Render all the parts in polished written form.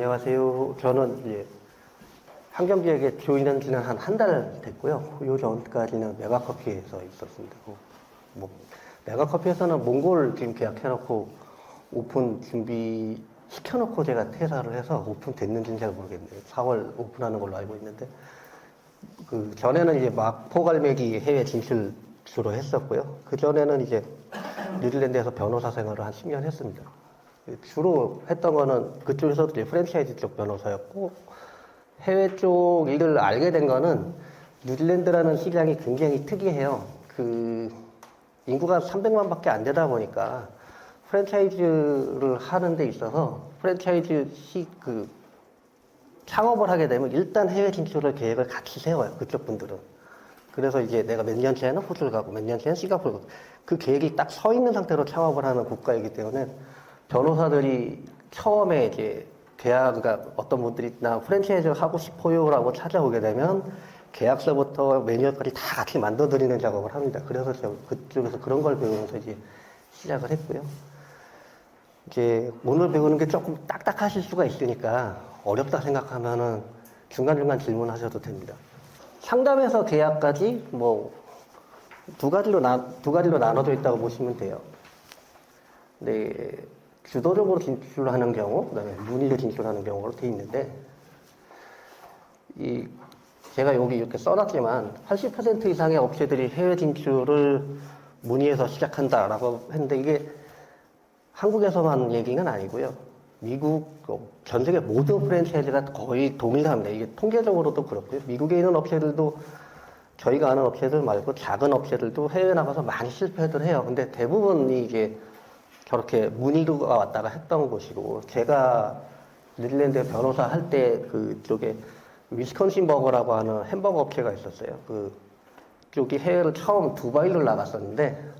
안녕하세요. 저는 이제 환경지역에 조인한 지는 한 달 됐고요. 요 전까지는 메가커피에서 있었습니다. 뭐, 메가커피에서는 몽골 지금 계약해놓고 오픈 준비 시켜놓고 제가 퇴사를 해서 오픈 됐는지는 잘 모르겠네요. 4월 오픈하는 걸로 알고 있는데, 그 전에는 이제 마포갈매기 해외 진출 주로 했었고요. 그 전에는 이제 뉴질랜드에서 변호사 생활을 한 10년 했습니다. 주로 했던 거는 그쪽에서도 이제 프랜차이즈 쪽 변호사였고, 해외 쪽 일을 알게 된 거는 뉴질랜드라는 시장이 굉장히 특이해요. 인구가 300만 밖에 안 되다 보니까 프랜차이즈를 하는 데 있어서 창업을 하게 되면 일단 해외 진출을 계획을 같이 세워요. 그쪽 분들은. 그래서 이제 내가 몇 년 차에는 호주를 가고 몇 년 차에는 싱가포르 가고 그 계획이 딱 서 있는 상태로 창업을 하는 국가이기 때문에 변호사들이 처음에 이제 그러니까 어떤 분들이 나 프랜차이즈 하고 싶어요라고 찾아오게 되면 계약서부터 매뉴얼까지 다 같이 만들어드리는 작업을 합니다. 그래서 제가 그쪽에서 그런 걸 배우면서 이제 시작을 했고요. 이제 오늘 배우는 게 조금 딱딱하실 수가 있으니까 어렵다 생각하면은 중간중간 질문하셔도 됩니다. 상담에서 계약까지 두 가지로 나눠져 있다고 보시면 돼요. 네, 주도적으로 진출하는 경우, 그다음에 문의로 진출하는 경우로 되어 있는데, 제가 여기 이렇게 써놨지만 80% 이상의 업체들이 해외 진출을 문의해서 시작한다라고 했는데 이게 한국에서만 얘기는 아니고요. 미국, 전 세계 모든 프랜차이즈가 거의 동일합니다. 이게 통계적으로도 그렇고요. 미국에 있는 업체들도 저희가 아는 업체들 말고 작은 업체들도 해외 나가서 많이 실패들 해요. 근데 대부분이 이제 저렇게 문의가 왔다가 했던 곳이고, 제가 뉴질랜드 변호사 할 때 그쪽에 위스콘신 버거라고 하는 햄버거 업체가 있었어요. 그쪽이 해외를 처음 두바이를 나갔었는데,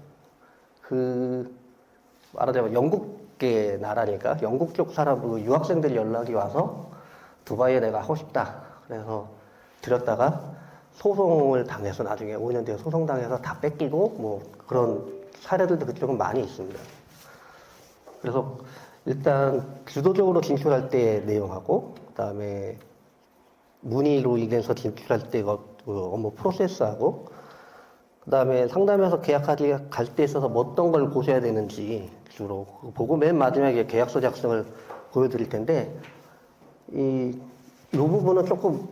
말하자면 영국계 나라니까 영국 쪽 유학생들이 연락이 와서 두바이에 내가 하고 싶다. 그래서 들였다가 소송을 당해서 나중에 5년 뒤에 소송당해서 다 뺏기고 그런 사례들도 그쪽은 많이 있습니다. 그래서 일단 주도적으로 진출할 때 내용하고, 그 다음에 문의로 인해서 진출할 때 업무 프로세스하고, 그 다음에 상담에서 계약하기 갈 때 있어서 어떤 걸 보셔야 되는지 주로 보고 맨 마지막에 계약서 작성을 보여드릴 텐데, 이 부분은 조금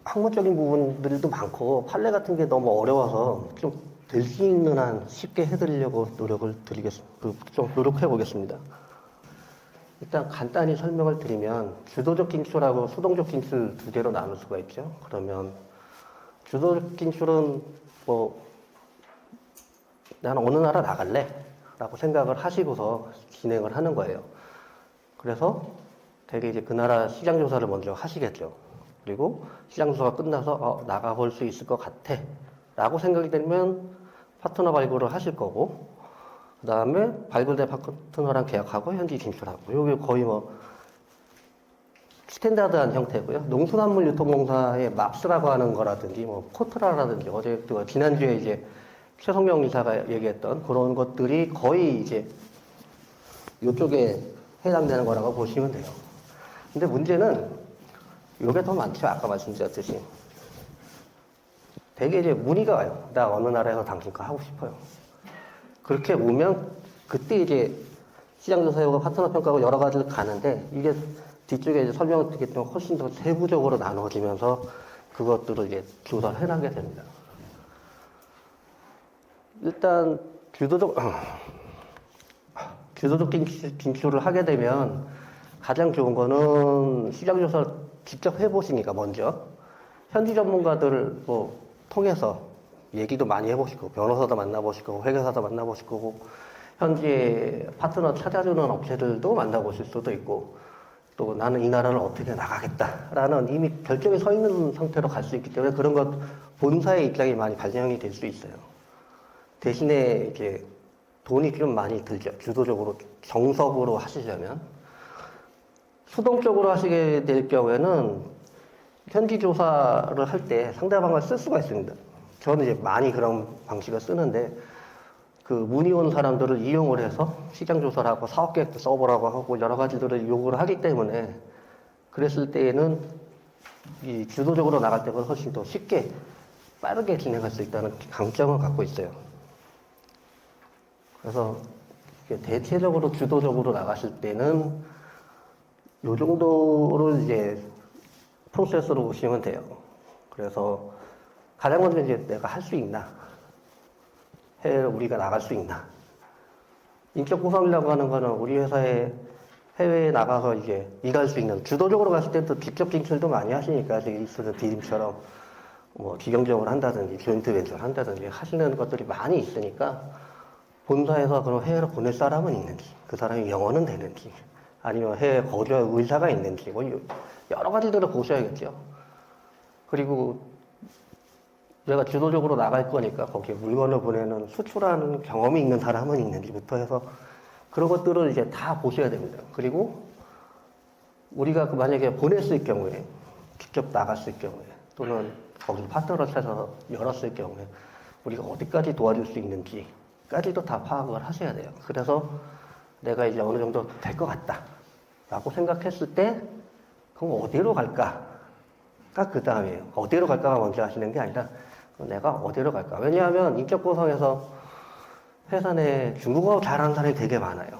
학문적인 부분들도 많고 판례 같은 게 너무 어려워서 좀 될 수 있는 한 쉽게 해드리려고 좀 노력해 보겠습니다. 일단 간단히 설명을 드리면 주도적 진출하고 수동적 진출 두 개로 나눌 수가 있죠. 그러면 주도적 진출은 나는 어느 나라 나갈래 라고 생각을 하시고서 진행을 하는 거예요. 그래서 되게 이제 그 나라 시장 조사를 먼저 하시겠죠. 그리고 시장 조사가 끝나서 나가볼 수 있을 것 같아 라고 생각이 되면 파트너 발굴을 하실 거고, 그 다음에 발굴된 파트너랑 계약하고 현지 진출하고, 요게 거의 스탠다드한 형태고요. 농수산물 유통공사의 맙스라고 하는 거라든지 코트라라든지 지난주에 이제 최성명 이사가 얘기했던 그런 것들이 거의 이제 이쪽에 해당되는 거라고 보시면 돼요. 근데 문제는 요게 더 많죠. 아까 말씀드렸듯이. 되게 이제 문의가 와요. 나 어느 나라에서 당신 거 하고 싶어요. 그렇게 오면 그때 이제 시장조사하고 파트너 평가하고 여러 가지를 가는데, 이게 뒤쪽에 이제 설명을 드리겠지만 훨씬 더 세부적으로 나눠지면서 그것들을 이제 조사를 해나가게 됩니다. 일단 주도적 진출을 하게 되면 가장 좋은 거는 시장조사를 직접 해보시니까 먼저 현지 전문가들을 통해서 얘기도 많이 해보시고, 변호사도 만나보시고, 회계사도 만나보시고, 현지에 파트너 찾아주는 업체들도 만나보실 수도 있고, 또 나는 이 나라를 어떻게 나가겠다라는 이미 결정이 서 있는 상태로 갈 수 있기 때문에 그런 것 본사의 입장이 많이 반영이 될 수 있어요. 대신에 이제 돈이 좀 많이 들죠. 주도적으로 정석으로 하시려면. 수동적으로 하시게 될 경우에는 현지 조사를 할 때 상대방을 쓸 수가 있습니다. 저는 이제 많이 그런 방식을 쓰는데, 문의 온 사람들을 이용을 해서 시장 조사를 하고 사업 계획도 써보라고 하고 여러 가지들을 요구를 하기 때문에 그랬을 때에는 이 주도적으로 나갈 때보다 훨씬 더 쉽게 빠르게 진행할 수 있다는 강점을 갖고 있어요. 그래서 대체적으로 주도적으로 나가실 때는 요 정도를 이제 프로세스로 보시면 돼요. 그래서 가장 먼저 이제 내가 할 수 있나, 해외로 우리가 나갈 수 있나. 인적 구성이라고 하는 거는 우리 회사에 해외에 나가서 이제 일할 수 있는, 주도적으로 갔을 때 또 직접 진출도 많이 하시니까, 이스트 디림처럼 뭐 기경적으로 한다든지, 조인트 벤처를 한다든지 하시는 것들이 많이 있으니까, 본사에서 그럼 해외로 보낼 사람은 있는지, 그 사람이 영어는 되는지, 아니면 해외에 거주할 의사가 있는지, 뭐 여러 가지들을 보셔야겠죠. 그리고 내가 주도적으로 나갈 거니까 거기에 물건을 보내는 수출하는 경험이 있는 사람은 있는지부터 해서 그런 것들을 이제 다 보셔야 됩니다. 그리고 우리가 만약에 보냈을 경우에, 직접 나갔을 경우에, 또는 거기서 파트너를 찾아서 열었을 경우에 우리가 어디까지 도와줄 수 있는지까지도 다 파악을 하셔야 돼요. 그래서 내가 이제 어느 정도 될 것 같다 라고 생각했을 때 그럼 어디로 갈까? 그 다음이에요. 어디로 갈까가 먼저 하시는 게 아니라 내가 어디로 갈까? 왜냐하면 인적 구성에서 회사 내 중국어 잘하는 사람이 되게 많아요.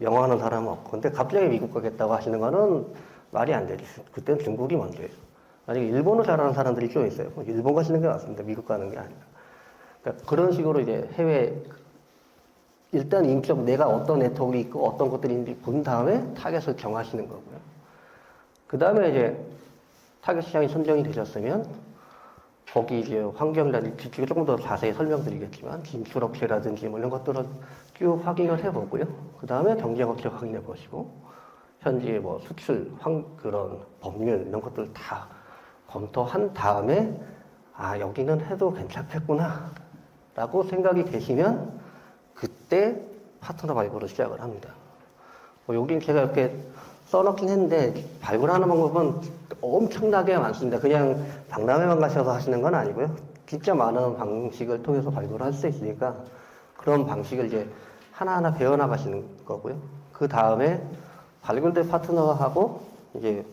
영어 하는 사람은 없고. 근데 갑자기 미국 가겠다고 하시는 거는 말이 안 되지. 그때는 중국이 먼저예요. 만약에 일본어 잘하는 사람들이 좀 있어요. 일본 가시는 게 맞습니다. 미국 가는 게 아니라. 그러니까 그런 식으로 이제 해외, 일단 인적, 내가 어떤 네트워크가 있고 어떤 것들이 있는지 본 다음에 타겟을 정하시는 거고요. 그 다음에 이제 타겟 시장이 선정이 되셨으면 거기 이제 환경이라든지 뒤쪽에 조금 더 자세히 설명드리겠지만 진출업체라든지 뭐 이런 것들을 쭉 확인을 해보고요. 그 다음에 경쟁업체 확인해 보시고 현재 뭐 수출, 그런 법률 이런 것들 다 검토한 다음에 아 여기는 해도 괜찮겠구나 라고 생각이 되시면 그때 파트너 발굴을 시작을 합니다. 뭐 여긴 제가 이렇게 써놓긴 했는데 발굴하는 방법은 엄청나게 많습니다. 그냥 박람회만 가셔서 하시는 건 아니고요. 진짜 많은 방식을 통해서 발굴을 할 수 있으니까 그런 방식을 이제 하나하나 배워나가시는 거고요. 그 다음에 발굴된 파트너하고 이제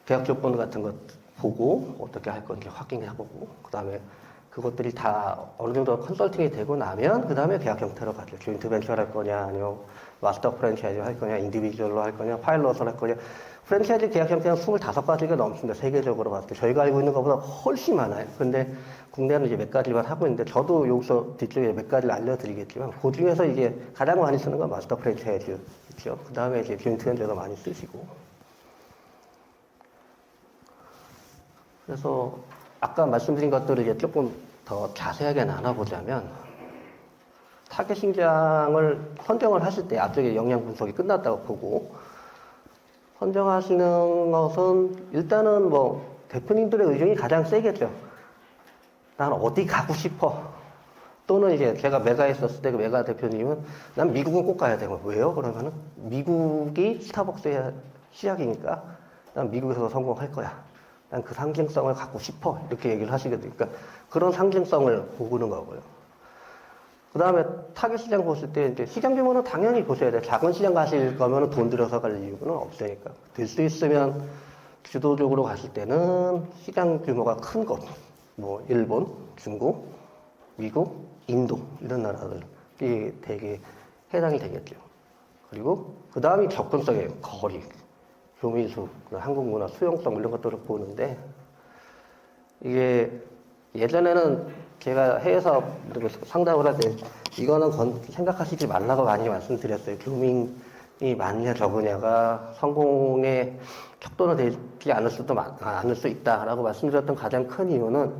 계약 조건 같은 것 보고 어떻게 할 건지 확인해보고 그 다음에 그것들이 다 어느 정도 컨설팅이 되고 나면 그 다음에 계약 형태로 가죠. 조인트 벤처를 할 거냐 아니면 마스터 프랜차이즈 할 거냐 인디비주얼로 할 거냐 파일럿을 할 거냐. 프랜차이즈 계약 형태는 25가지가 넘습니다. 세계적으로 봤을 때 저희가 알고 있는 것보다 훨씬 많아요. 근데 국내는 이제 몇 가지만 하고 있는데 저도 여기서 뒤쪽에 몇 가지를 알려드리겠지만 그 중에서 이제 가장 많이 쓰는 건 마스터 프랜차이즈 있죠. 그 다음에 이제 조인트 벤처도 많이 쓰시고. 그래서 아까 말씀드린 것들을 이제 조금 더 자세하게 나눠보자면 타겟 시장을 선정을 하실 때 앞쪽에 역량 분석이 끝났다고 보고 선정하시는 것은 일단은 뭐 대표님들의 의중이 가장 세겠죠. 난 어디 가고 싶어. 또는 이제 제가 메가에 있었을 때 그 메가 대표님은 난 미국은 꼭 가야 돼. 왜요? 그러면은 미국이 스타벅스의 시작이니까 난 미국에서 성공할 거야. 난 그 상징성을 갖고 싶어. 이렇게 얘기를 하시거든요. 그러니까 그런 상징성을 보는 거고요. 그 다음에 타겟 시장 보실 때 이제 시장 규모는 당연히 보셔야 돼요. 작은 시장 가실 거면 돈 들여서 갈 이유는 없으니까. 될 수 있으면 주도적으로 가실 때는 시장 규모가 큰 곳, 뭐 일본, 중국, 미국, 인도 이런 나라들이 되게 해당이 되겠죠. 그리고 그 다음이 접근성이에요. 거리, 교민수, 한국 문화 수용성 이런 것들을 보는데 이게 예전에는 제가 해외에서 상담을 할 때 이거는 생각하시지 말라고 많이 말씀드렸어요. 교민이 많냐 적으냐가 성공의 척도는 되지 않을 수 있다라고 말씀드렸던 가장 큰 이유는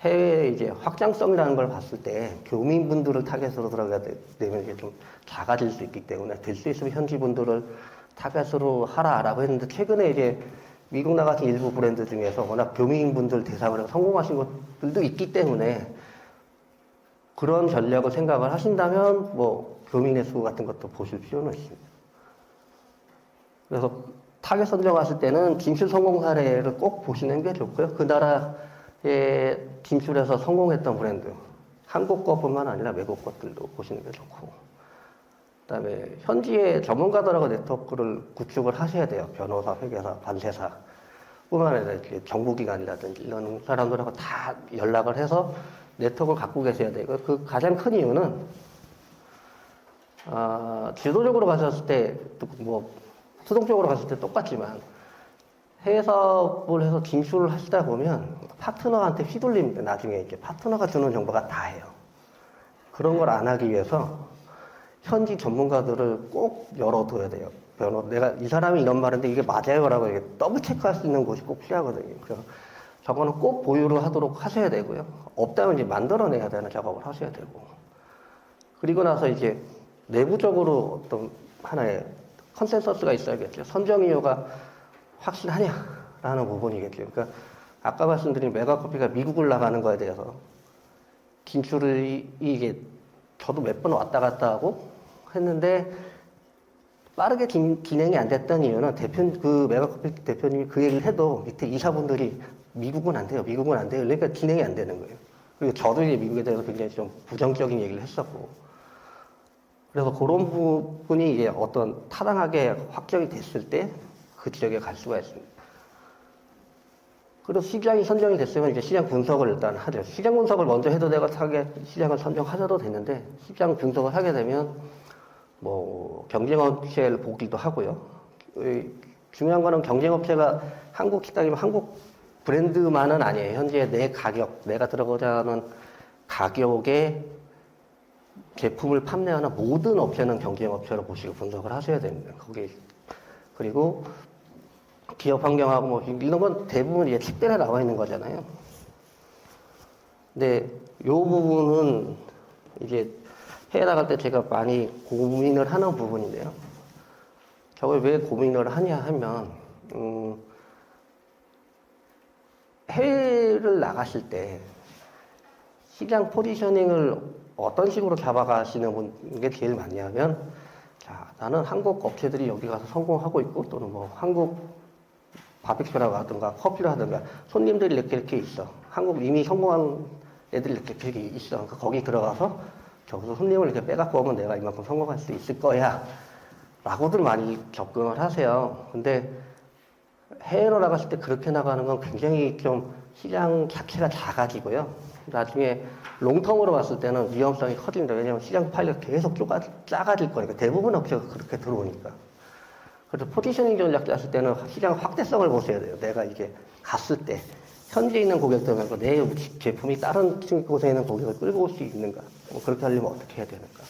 해외 이제 확장성이라는 걸 봤을 때 교민분들을 타겟으로 들어가게 되면 이게 좀 작아질 수 있기 때문에 될 수 있으면 현지 분들을 타겟으로 하라라고 했는데 최근에 이제 미국 나가신 일부 브랜드 중에서 워낙 교민분들 대상으로 성공하신 것들도 있기 때문에 그런 전략을 생각을 하신다면 뭐 교민의 수 같은 것도 보실 필요는 있습니다. 그래서 타겟 선정하실 때는 진출 성공 사례를 꼭 보시는 게 좋고요. 그 나라에 진출해서 성공했던 브랜드 한국 것뿐만 아니라 외국 것들도 보시는 게 좋고 그다음에 현지의 전문가들하고 네트워크를 구축을 하셔야 돼요. 변호사, 회계사, 관세사 뿐만 아니라 이렇게 정부기관이라든지 이런 사람들하고 다 연락을 해서 네트워크를 갖고 계셔야 돼요. 그 가장 큰 이유는 지도적으로 가셨을 때, 뭐 수동적으로 갔을 때 똑같지만 해외 사업을 해서 진출을 하시다 보면 파트너한테 휘둘립니다. 나중에 이제 파트너가 주는 정보가 다예요. 그런 걸 안 하기 위해서 현지 전문가들을 꼭 열어둬야 돼요. 내가 이 사람이 이런 말인데 이게 맞아요라고 이렇게 더블 체크할 수 있는 곳이 꼭 필요하거든요. 그래서 저거는 꼭 보유를 하도록 하셔야 되고요. 없다면 이제 만들어내야 되는 작업을 하셔야 되고. 그리고 나서 이제 내부적으로 어떤 하나의 컨센서스가 있어야겠죠. 선정 이유가 확실하냐라는 부분이겠죠. 그러니까 아까 말씀드린 메가커피가 미국을 나가는 거에 대해서 진출이 이게 저도 몇 번 왔다 갔다 하고 했는데 빠르게 진행이 안 됐던 이유는 그 메가커피 대표님이 그 얘기를 해도 밑에 이사분들이 미국은 안 돼요. 미국은 안 돼요. 그러니까 진행이 안 되는 거예요. 그리고 저도 이제 미국에 대해서 굉장히 좀 부정적인 얘기를 했었고. 그래서 그런 부분이 이제 어떤 타당하게 확정이 됐을 때 그 지역에 갈 수가 있습니다. 그리고 시장이 선정이 됐으면 이제 시장 분석을 일단 하죠. 시장 분석을 먼저 해도 내가 시장을 선정하셔도 되는데, 시장 분석을 하게 되면 뭐 경쟁업체를 보기도 하고요. 중요한 거는 경쟁업체가 한국 식당이면 한국 브랜드만은 아니에요. 현재 내 가격, 내가 들어가고자 하는 가격에 제품을 판매하는 모든 업체는 경쟁업체로 보시고 분석을 하셔야 됩니다. 그리고 기업 환경하고 뭐 이런 건 대부분 이제 책들에 나와 있는 거잖아요. 근데 요 부분은 이제 해외 나갈 때 제가 많이 고민을 하는 부분인데요. 저걸 왜 고민을 하냐 하면 해외를 나가실 때 시장 포지셔닝을 어떤 식으로 잡아가시는 게 제일 많냐면, 자, 나는 한국 업체들이 여기 가서 성공하고 있고, 또는 뭐 한국 바비큐라고 하든가 커피를 하든가 손님들이 이렇게 있어. 한국 이미 성공한 애들이 이렇게 있어. 그러니까 거기 들어가서 저기서 손님을 이렇게 빼갖고 오면 내가 이만큼 성공할 수 있을 거야. 라고들 많이 접근을 하세요. 근데 해외로 나갔을 때 그렇게 나가는 건 굉장히 좀 시장 자체가 작아지고요. 나중에 롱텀으로 봤을 때는 위험성이 커집니다. 왜냐하면 시장 파이가 계속 작아질 거니까. 대부분 업체가 그렇게 들어오니까. 그래서 포지셔닝 전략 짰을 때는 시장 확대성을 보셔야 돼요. 내가 이게 갔을 때 현지에 있는 고객들 말고 내 제품이 다른 곳에 있는 고객을 끌고 올 수 있는가. 뭐 그렇게 하려면 어떻게 해야 되는가.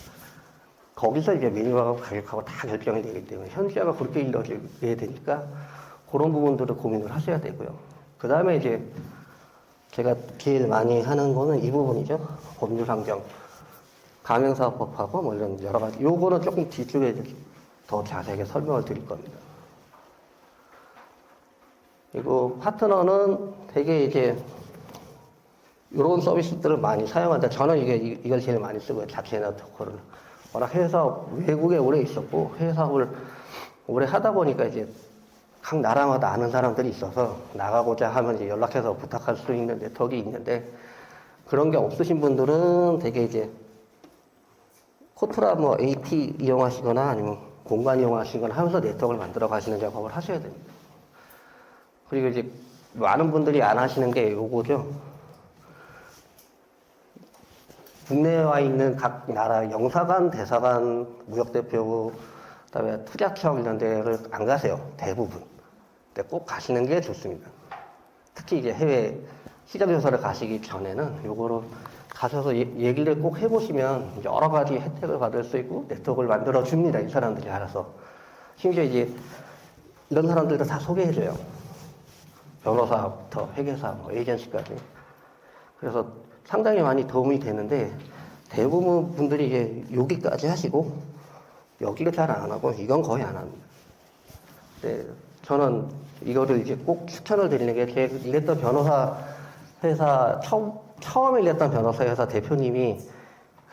거기서 이제 메뉴하고 가격하고 다 결정이 되기 때문에 현지화가 그렇게 이루어져야 되니까 그런 부분들을 고민을 하셔야 되고요. 그 다음에 이제 제가 제일 많이 하는 거는 이 부분이죠. 법률환경, 가맹사업법하고 뭐 이런 여러 가지. 요거는 조금 뒤쪽에 더 자세하게 설명을 드릴 겁니다. 그리고 파트너는 되게 이제 이런 서비스들을 많이 사용하는데 저는 이걸 제일 많이 쓰고요. 자체 네트워크를. 워낙 회사업, 외국에 오래 있었고 회사업을 오래 하다 보니까 이제 각 나라마다 아는 사람들이 있어서 나가고자 하면 이제 연락해서 부탁할 수 있는 네트워크가 있는데, 그런 게 없으신 분들은 되게 이제 코트라 뭐 AT 이용하시거나 아니면 공간 이용하시거나 하면서 네트워크를 만들어 가시는 작업을 하셔야 됩니다. 그리고 이제 많은 분들이 안 하시는 게 요거죠. 국내에 와 있는 각 나라 영사관, 대사관, 무역대표부, 그다음에 투자청 이런 데를 안 가세요. 대부분. 근데 꼭 가시는 게 좋습니다. 특히 이제 해외 시장조사를 가시기 전에는 요거를 가셔서 얘기를 꼭 해보시면 여러 가지 혜택을 받을 수 있고 네트워크를 만들어 줍니다. 이 사람들이 알아서. 심지어 이제 이런 사람들도 다 소개해줘요. 변호사부터 회계사, 뭐 에이전시까지. 그래서 상당히 많이 도움이 되는데 대부분 분들이 이제 여기까지 하시고 여기를 잘 안 하고 이건 거의 안 합니다. 네, 저는 이거를 이제 꼭 추천을 드리는 게 제가 일했던 변호사 회사 처음에 일했던 변호사 회사 대표님이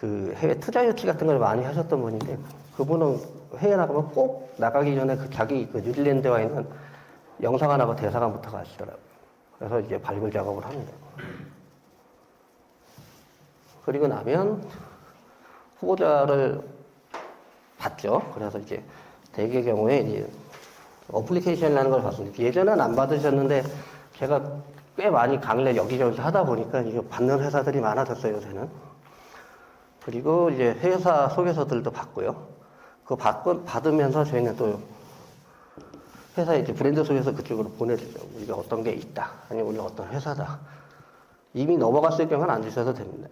그 해외 투자 유치 같은 걸 많이 하셨던 분인데, 그분은 해외 나가면 꼭 나가기 전에 자기 뉴질랜드에 와 있는 영사관하고 대사관부터 가시더라고요. 그래서 이제 발굴 작업을 합니다. 그리고 나면 후보자를 봤죠. 그래서 이제 대개 경우에 이제 어플리케이션이라는 걸 봤습니다. 예전엔 안 받으셨는데 제가 꽤 많이 강의를 여기저기 하다 보니까 이게 받는 회사들이 많아졌어요, 요새는. 그리고 이제 회사 소개서들도 받고요. 받으면서 저희는 또 회사에 이제 브랜드 소개서 그쪽으로 보내주죠. 우리가 어떤 게 있다. 아니면 우리가 어떤 회사다. 이미 넘어갔을 경우는 안 주셔도 됩니다.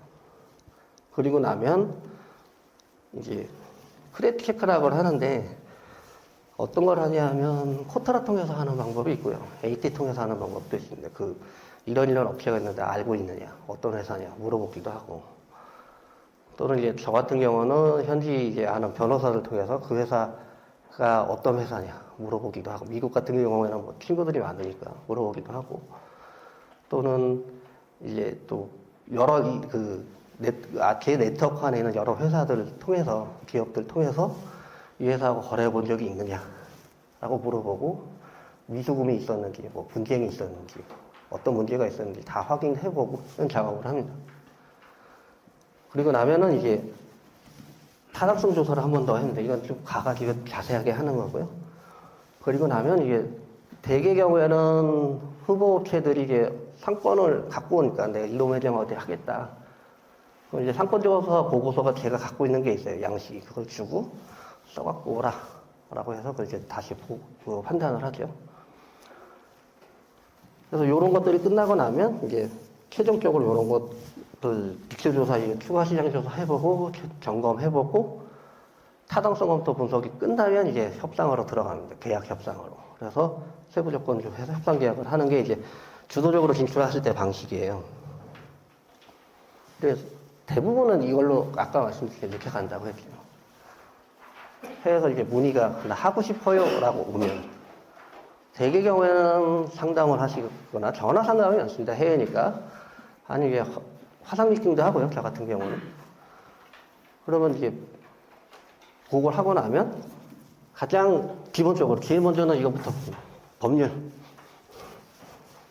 그리고 나면 이제 크레딧 체크라고 하는데 어떤 걸 하냐면 코타라 통해서 하는 방법이 있고요. AT 통해서 하는 방법도 있습니다. 이런 업체가 있는데 알고 있느냐, 어떤 회사냐 물어보기도 하고, 또는 이제 저 같은 경우는 현지 이제 아는 변호사를 통해서 그 회사가 어떤 회사냐 물어보기도 하고, 미국 같은 경우에는 뭐 친구들이 많으니까 물어보기도 하고, 또는 이제 또 여러 제 네트워크 안에 있는 여러 회사들을 통해서, 기업들 통해서 이 회사하고 거래해 본 적이 있느냐라고 물어보고, 미수금이 있었는지, 뭐 분쟁이 있었는지, 어떤 문제가 있었는지 다 확인해보고 이런 작업을 합니다. 그리고 나면은 이제 타당성 조사를 한 번 더 했는데, 이건 좀 가가지고 자세하게 하는 거고요. 그리고 나면 이게 대개 경우에는 후보 업체들이 이제 상권을 갖고 오니까 내가 일로 매장 어디 하겠다. 그럼 이제 상권 조사 보고서가 제가 갖고 있는 게 있어요. 양식이. 그걸 주고 써갖고 오라. 라고 해서 그걸 이제 다시 판단을 하죠. 그래서 이런 것들이 끝나고 나면 이제 최종적으로 이런 것들 빅스 조사, 추가 시장 조사 해보고 점검해보고 타당성 검토 분석이 끝나면 이제 협상으로 들어갑니다. 계약 협상으로. 그래서 세부 조건 좀 해서 협상 계약을 하는 게 이제 주도적으로 진출하실 때 방식이에요. 그래서 대부분은 이걸로 아까 말씀드린 이렇게 간다고 했죠. 해외에서 이제 문의가 나 하고 싶어요라고 오면 대개 경우에는 상담을 하시거나 전화 상담이 많습니다. 해외니까. 아니 이게 화상 미팅도 하고요. 저 같은 경우는. 그러면 이제 그걸 하고 나면 가장 기본적으로 제일 먼저는 이것부터 법률.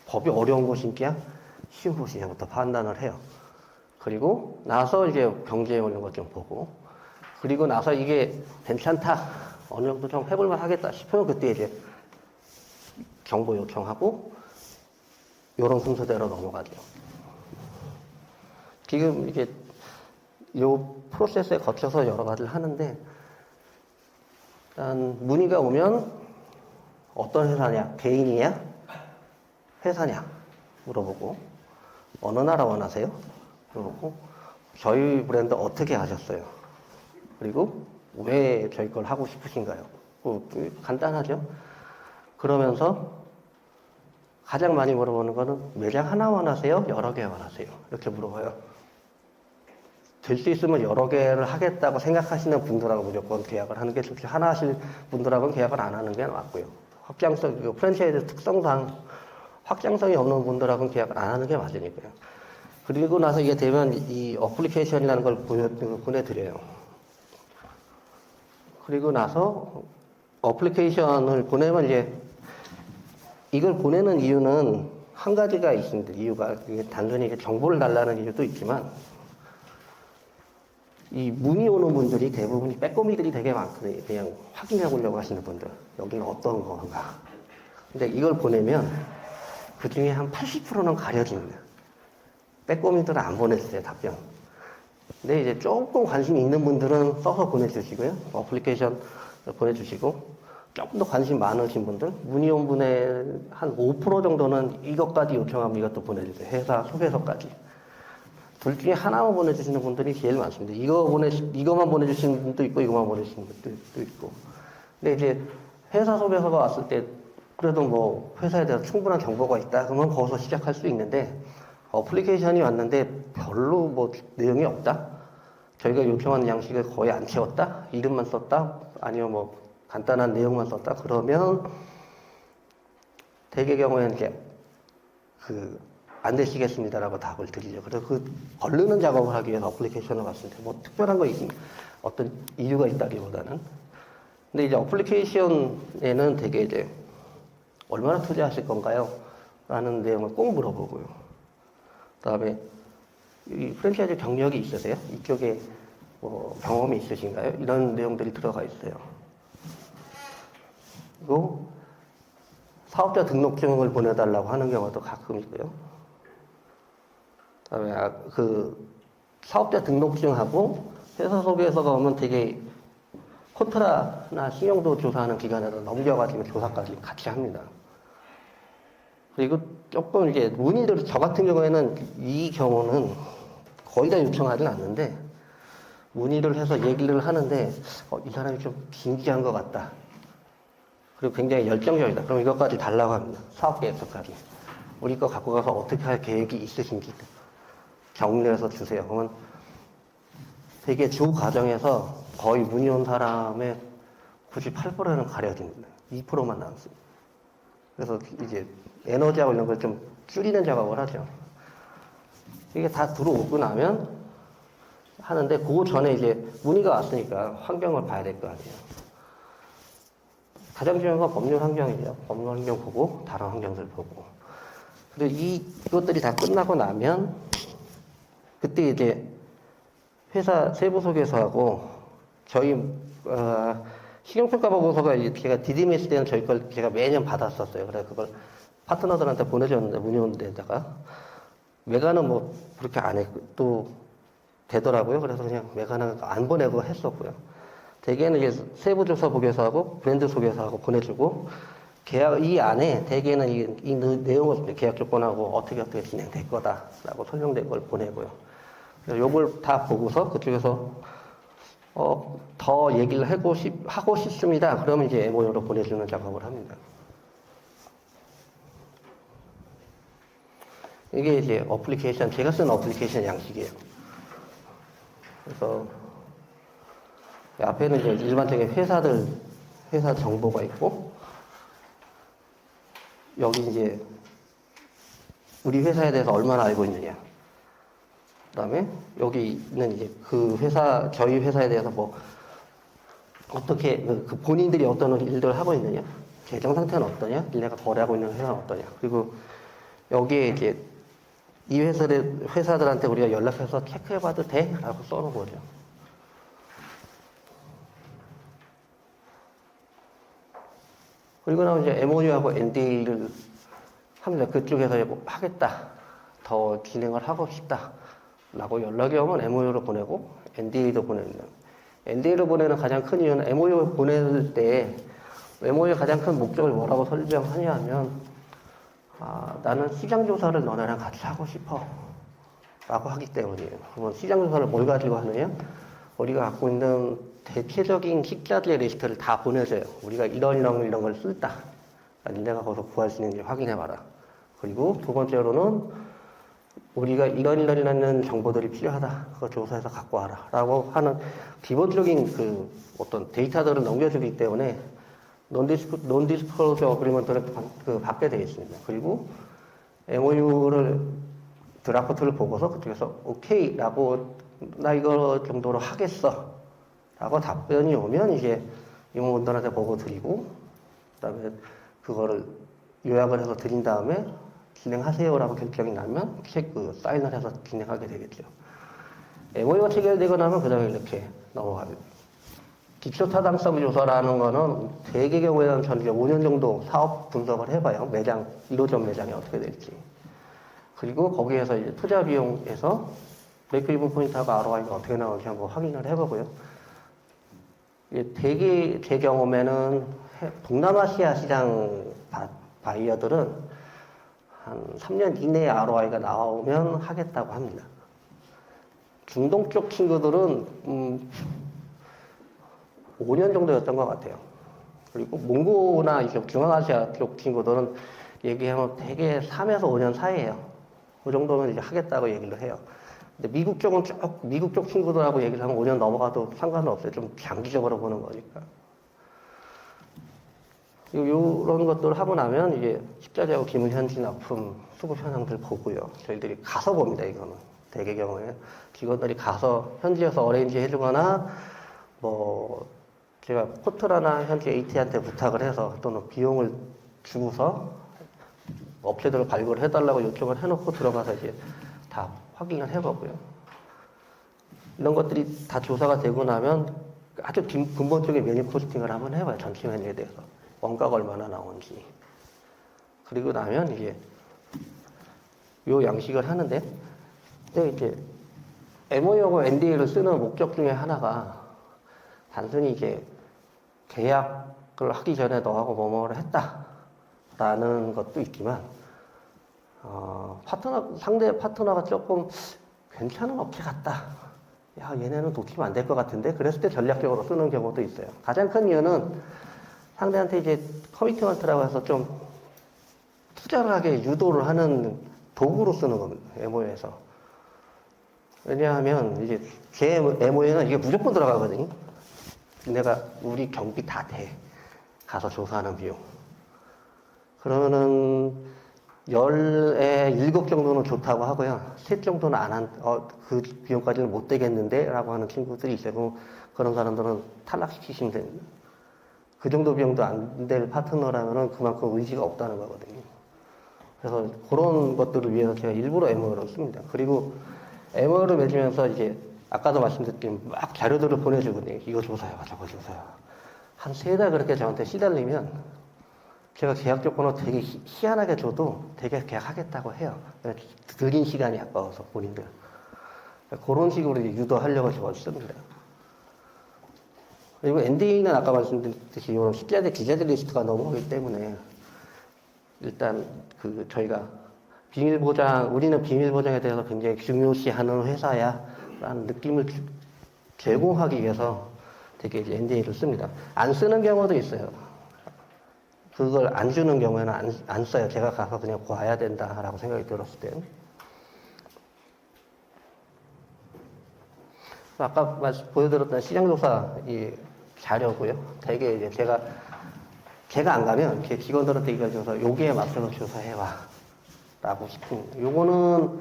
법이 어려운 곳인지야 쉬운 곳이냐부터 판단을 해요. 그리고 나서 이제 경제에 오는 것 좀 보고, 그리고 나서 이게 괜찮다, 어느 정도 좀 해볼만 하겠다 싶으면 그때 이제 정보 요청하고 이런 순서대로 넘어가죠. 지금 이게 요 프로세스에 거쳐서 여러 가지를 하는데, 일단 문의가 오면 어떤 회사냐, 개인이냐, 회사냐 물어보고, 어느 나라 원하세요? 물어보고, 저희 브랜드 어떻게 하셨어요? 그리고 왜 저희 걸 하고 싶으신가요? 간단하죠? 그러면서 가장 많이 물어보는 거는 매장 하나 원하세요? 여러 개 원하세요? 이렇게 물어봐요. 될 수 있으면 여러 개를 하겠다고 생각하시는 분들하고 무조건 계약을 하는 게 좋죠. 하나 하실 분들하고는 계약을 안 하는 게 맞고요. 확장성, 프랜차이즈 특성상 확장성이 없는 분들하고는 계약을 안 하는 게 맞으니까요. 그리고 나서 이게 되면 이 어플리케이션이라는 걸 보내드려요. 그리고 나서 어플리케이션을 보내면 이제 이걸 보내는 이유는 한 가지가 있습니다. 이유가 이게 단순히 정보를 달라는 이유도 있지만, 이 문의 오는 분들이 대부분이 빼꼼이들이 되게 많거든요. 그냥 확인해 보려고 하시는 분들. 여기는 어떤 건가. 근데 이걸 보내면 그 중에 한 80%는 가려집니다. 빼꼼이들은 안 보내주세요, 답변. 근데 이제 조금 관심 있는 분들은 써서 보내주시고요. 어플리케이션 보내주시고, 조금 더 관심 많으신 분들, 문의 온 분의 한 5% 정도는 이것까지 요청하면 이것도 보내주세요. 회사 소개서까지. 둘 중에 하나만 보내주시는 분들이 제일 많습니다. 이거만 보내주시는 분도 있고, 이거만 보내주시는 분도 있고. 근데 이제 회사 소개서가 왔을 때, 그래도 뭐 회사에 대해서 충분한 정보가 있다 그러면 거기서 시작할 수 있는데, 어플리케이션이 왔는데 별로 뭐 내용이 없다? 저희가 요청하는 양식을 거의 안 채웠다? 이름만 썼다? 아니면 뭐 간단한 내용만 썼다? 그러면 대개 경우에는 이제 안 되시겠습니다라고 답을 드리죠. 그래서 거르는 작업을 하기 위해서 어플리케이션을 왔을 때 뭐 특별한 거 어떤 이유가 있다기보다는. 근데 이제 어플리케이션에는 되게 이제 얼마나 투자하실 건가요? 라는 내용을 꼭 물어보고요. 그 다음에 이 프랜차이즈 경력이 있으세요? 이쪽에 경험이 있으신가요? 이런 내용들이 들어가 있어요. 그리고 사업자 등록증을 보내달라고 하는 경우도 가끔 있고요. 그다음에 그 사업자 등록증하고 회사 소개서가 오면 되게 코트라나 신용도 조사하는 기관에서 넘겨가지고 조사까지 같이 합니다. 그리고 조금 이제 문의들, 저 같은 경우에는 이 경우는 거의 다 요청하진 않는데, 문의를 해서 얘기를 하는데, 이 사람이 좀 진지한 것 같다. 그리고 굉장히 열정적이다. 그럼 이것까지 달라고 합니다. 사업 계획서까지. 우리 거 갖고 가서 어떻게 할 계획이 있으신지 정리를 해서 주세요. 그러면 되게 주 과정에서 거의 문의 온 사람의 98%는 가려집니다. 2%만 남습니다. 그래서 이제 에너지하고 이런 걸 좀 줄이는 작업을 하죠. 이게 다 들어오고 나면 하는데, 그 전에 이제 문의가 왔으니까 환경을 봐야 될 거 아니에요. 가장 중요한 건 법률 환경이죠. 법률 환경 보고, 다른 환경들 보고. 근데 이것들이 다 끝나고 나면, 그때 이제 회사 세부 소개서하고, 저희, 식용평가 보고서가 이제 제가 DDMS 때는 저희 걸 제가 매년 받았었어요. 그래서 그걸 파트너들한테 보내줬는데, 문의 온 데다가. 메가는 뭐 그렇게 안 했고, 또 되더라고요. 그래서 그냥 메가는 안 보내고 했었고요. 대개는 이제 세부 조사 보고서하고 브랜드 소개서하고 보내주고, 계약 이 안에 대개는 이 내용을 계약 조건하고 어떻게 진행될 거다라고 설명된 걸 보내고요. 그래서 요걸 다 보고서 그쪽에서 더 얘기를 하고 싶습니다. 그러면 이제 MOU로 보내주는 작업을 합니다. 이게 이제 어플리케이션, 제가 쓰는 어플리케이션 양식이에요. 그래서 앞에는 이제 일반적인 회사 정보가 있고, 여기 이제 우리 회사에 대해서 얼마나 알고 있느냐. 그 다음에 여기는 이제 저희 회사에 대해서 뭐, 어떻게, 그 본인들이 어떤 일들을 하고 있느냐. 재정 상태는 어떠냐. 니네가 거래하고 있는 회사는 어떠냐. 그리고 여기에 이제 이 회사들한테 우리가 연락해서 체크해봐도 돼? 라고 써놓은 거죠. 그리고 나면 이제 MOU하고 NDA를 합니다. 그쪽에서 하겠다. 더 진행을 하고 싶다. 라고 연락이 오면 MOU로 보내고, NDA도 보냅니다. NDA를 보내는 가장 큰 이유는 MOU 보낼 때, MOU의 가장 큰 목적을 뭐라고 설정하냐 하면, 나는 시장조사를 너네랑 같이 하고 싶어. 라고 하기 때문이에요. 그러면 시장조사를 뭘 가지고 하느냐? 우리가 갖고 있는 대체적인 식자재의 리스트를 다 보내줘요. 우리가 이런 걸 쓸다. 니네가 거기서 구할 수 있는지 확인해봐라. 그리고 두 번째로는 우리가 이런 정보들이 필요하다. 그거 조사해서 갖고 와라. 라고 하는 기본적인 어떤 데이터들을 넘겨주기 때문에 논디스클로저 어그리먼트를 받게 되어 있습니다. 그리고 MOU를 드라프트를 보고서 그쪽에서 오케이라고 나 이거 정도로 하겠어 라고 답변이 오면 이제 임원분들한테 보고 드리고, 그다음에 그거를 요약을 해서 드린 다음에 진행하세요라고 결정이 나면 사인을 해서 진행하게 되겠죠. MOU가 체결되고 나면 그 다음에 이렇게 넘어갑니다. 기초 타당성 조사라는 거는 대개 경우에는 저는 이제 5년 정도 사업 분석을 해봐요. 1호점 매장이 어떻게 될지. 그리고 거기에서 이제 투자 비용에서 브레이크 이븐 포인트하고 ROI가 어떻게 나오는지 한번 확인을 해보고요. 대개 제 경험에는 동남아시아 시장 바이어들은 한 3년 이내에 ROI가 나오면 하겠다고 합니다. 중동 쪽 친구들은 5년 정도였던 것 같아요. 그리고 몽고나 이쪽 중앙아시아 쪽 친구들은 얘기하면 되게 3에서 5년 사이에요. 그 정도면 이제 하겠다고 얘기를 해요. 근데 미국 쪽 친구들하고 얘기를 하면 5년 넘어가도 상관은 없어요. 좀 장기적으로 보는 거니까. 이런 것들을 하고 나면 이제 식자재하고 기물 현지 납품 수급 현황들 보고요. 저희들이 가서 봅니다. 이거는 대개 경우에 직원들이 가서 현지에서 어레인지 해주거나 뭐 제가 포트라나 현지 AT한테 부탁을 해서 또는 비용을 주고서 업체들을 발굴을 해달라고 요청을 해놓고 들어가서 이제 다 확인을 해보고요. 이런 것들이 다 조사가 되고 나면 아주 근본적인 메뉴 코스팅을 한번 해봐요. 전체 메뉴에 대해서. 원가가 얼마나 나오는지. 그리고 나면 이제 요 양식을 하는데, 근데 이제 MOU하고 NDA를 쓰는 목적 중에 하나가 단순히 이제 계약을 하기 전에 너하고 뭐뭐를 했다라는 것도 있지만, 상대 파트너가 조금 괜찮은 업체 같다. 야, 얘네는 놓치면 안 될 것 같은데? 그랬을 때 전략적으로 쓰는 경우도 있어요. 가장 큰 이유는 상대한테 이제 커미트먼트라고 해서 좀 투자를 하게 유도를 하는 도구로 쓰는 겁니다. MOU에서. 왜냐하면 이제 제 MOU에는 이게 무조건 들어가거든요. 내가 우리 경비 다 돼. 가서 조사하는 비용. 그러면은 10에 7 정도는 좋다고 하고요. 3 정도는 그 비용까지는 못 되겠는데? 라고 하는 친구들이 있어요. 그런 사람들은 탈락시키시면 됩니다. 그 정도 비용도 안 될 파트너라면 그만큼 의지가 없다는 거거든요. 그래서 그런 것들을 위해서 제가 일부러 MOU를 씁니다. 그리고 MOU를 맺으면서 이제 아까도 말씀드렸지만 막 자료들을 보내주거든요. 이거 조사해봐, 저거 조사해봐. 한 3달 그렇게 저한테 시달리면 제가 계약 조건을 되게 희한하게 줘도 되게 계약하겠다고 해요. 들인 시간이 아까워서 본인들. 그런 식으로 유도하려고 저걸 씁니다. 그리고 NDA는 아까 말씀드렸듯이 이런 십자대 기재들 리스트가 넘어오기 때문에 일단 저희가 비밀 보장, 우리는 비밀 보장에 대해서 굉장히 중요시하는 회사야 라는 느낌을 제공하기 위해서 되게 이제 NDA를 씁니다. 안 쓰는 경우도 있어요. 그걸 안 주는 경우에는 안 써요. 제가 가서 그냥 봐야 된다라고 생각이 들었을 때. 아까 보여드렸던 시장조사 이 자료고요. 되게 이제 제가 안 가면 제 직원들한테 얘기해줘서 여기에 맞춰서 조사해와 라고 싶은. 요거는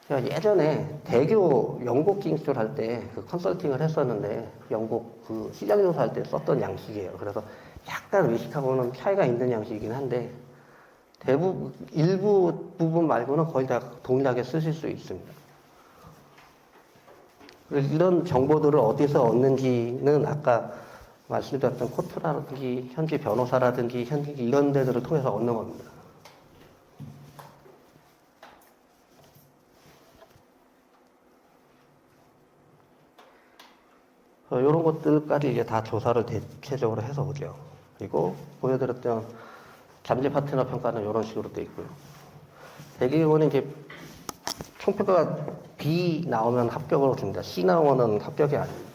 제가 예전에 대교 영국 진출할 때 그 컨설팅을 했었는데 영국 그 시장조사할 때 썼던 양식이에요. 그래서 약간 의식하고는 차이가 있는 양식이긴 한데 일부 부분 말고는 거의 다 동일하게 쓰실 수 있습니다. 이런 정보들을 어디서 얻는지는 아까 말씀드렸던 코트라든지 현지 변호사라든지 현지 이런 데들을 통해서 얻는 겁니다. 이런 것들까지 이제 다 조사를 대체적으로 해서 오죠. 그리고 보여드렸던 잠재 파트너 평가는 이런 식으로 되어 있고요. 대기업은 이제 총평가가 B 나오면 합격으로 줍니다. C 나오면 합격이 아닙니다.